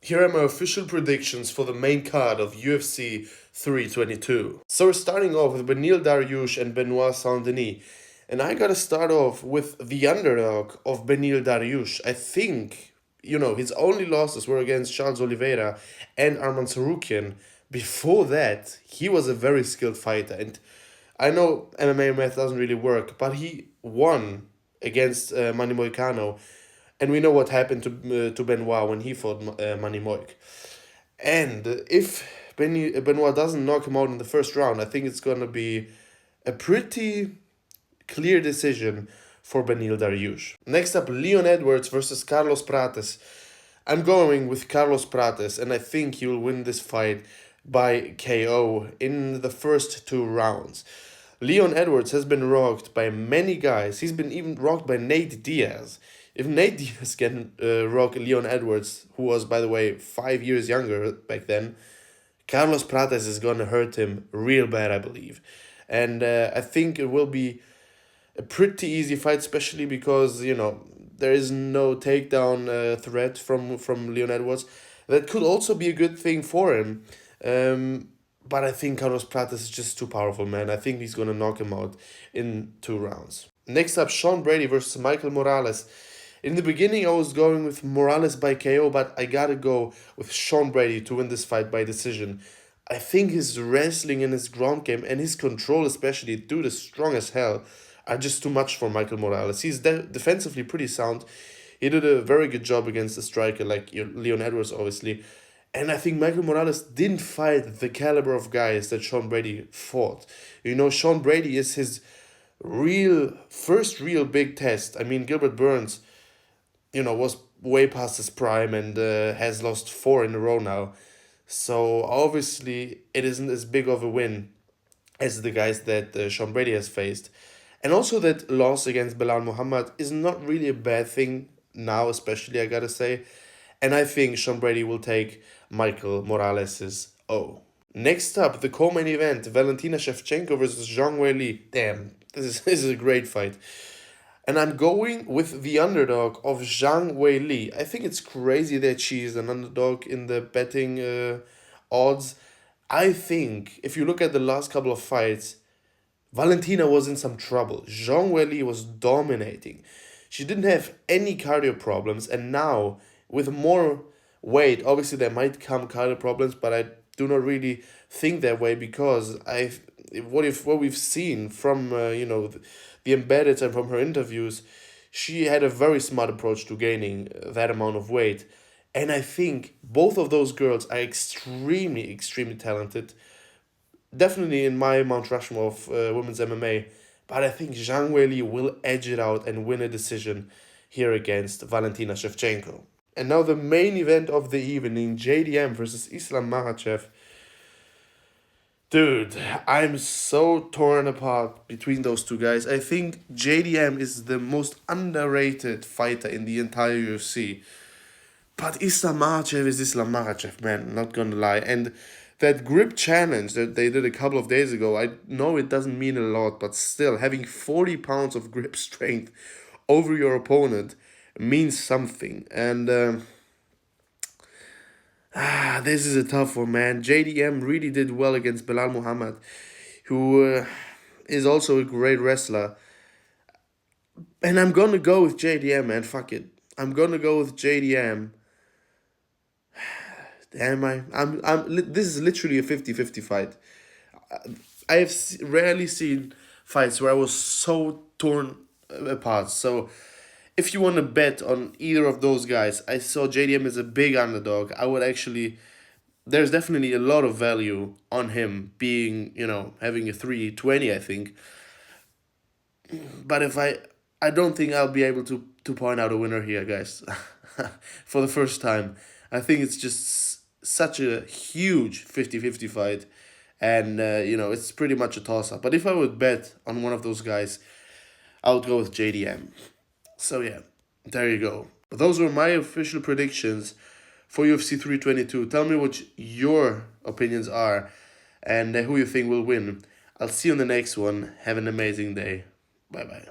Here are my official predictions for the main card of UFC 322. So we're starting off with Beneil Dariush and Benoit Saint-Denis. And I gotta start off with the underdog of Beneil Dariush. I think, his only losses were against Charles Oliveira and Arman Tsarukyan. Before that, he was a very skilled fighter. And I know MMA math doesn't really work, but he won against Manny Moicano. And we know what happened to Benoit when he fought Manny Moik. And if Benoit doesn't knock him out in the first round, I think it's going to be a pretty clear decision for Beneil Dariush. Next up, Leon Edwards versus Carlos Prates. I'm going with Carlos Prates, and I think he will win this fight by KO in the first two rounds. Leon Edwards has been rocked by many guys. He's been even rocked by Nate Diaz. If Nate Diaz can rock Leon Edwards, who was, by the way, 5 years younger back then, Carlos Prates is going to hurt him real bad, I believe. And I think it will be a pretty easy fight, especially because, there is no takedown threat from Leon Edwards. That could also be a good thing for him. But I think Carlos Prates is just too powerful, man. I think he's going to knock him out in 2 rounds. Next up, Sean Brady versus Michael Morales. In the beginning, I was going with Morales by KO, but I gotta go with Sean Brady to win this fight by decision. I think his wrestling and his ground game and his control, especially, dude, is strong as hell, are just too much for Michael Morales. He's defensively pretty sound. He did a very good job against a striker like Leon Edwards, obviously. And I think Michael Morales didn't fight the caliber of guys that Sean Brady fought. Sean Brady is his first real big test. I mean, Gilbert Burns, was way past his prime and has lost 4 in a row now. So obviously it isn't as big of a win as the guys that Sean Brady has faced. And also that loss against Belal Muhammad is not really a bad thing now, especially, I gotta say. And I think Sean Brady will take Michael Morales' O. Next up, the co-main event, Valentina Shevchenko versus Zhang Weili. Damn, this is a great fight. And I'm going with the underdog of Zhang Weili. I think it's crazy that she's an underdog in the betting odds. I think if you look at the last couple of fights, Valentina was in some trouble. Zhang Weili was dominating. She didn't have any cardio problems, and now with more weight, obviously there might come cardio problems, but I do not really think that way because what we've seen from the embedded and from her interviews, she had a very smart approach to gaining that amount of weight. And I think both of those girls are extremely, extremely talented. Definitely in my Mount Rushmore of women's MMA. But I think Zhang Weili will edge it out and win a decision here against Valentina Shevchenko. And now the main event of the evening, JDM versus Islam Makhachev. Dude, I'm so torn apart between those two guys. I think JDM is the most underrated fighter in the entire UFC. But Islam Makhachev is Islam Makhachev, man, not gonna lie. And that grip challenge that they did a couple of days ago, I know it doesn't mean a lot, but still, having 40 pounds of grip strength over your opponent means something. And this is a tough one, man. JDM really did well against Belal Muhammad, who is also a great wrestler. And I'm gonna go with JDM, man. Fuck it. I'm gonna go with JDM. Damn, this is literally a 50-50 fight. I have rarely seen fights where I was so torn apart. So if you want to bet on either of those guys, I saw JDM as a big underdog. I would actually, there's definitely a lot of value on him being, having a 320, I think. But I don't think I'll be able to point out a winner here, guys. For the first time. I think it's just such a huge 50-50 fight. And, it's pretty much a toss-up. But if I would bet on one of those guys, I would go with JDM. So yeah, there you go. Those were my official predictions for UFC 322. Tell me what your opinions are and who you think will win. I'll see you on the next one. Have an amazing day. Bye-bye.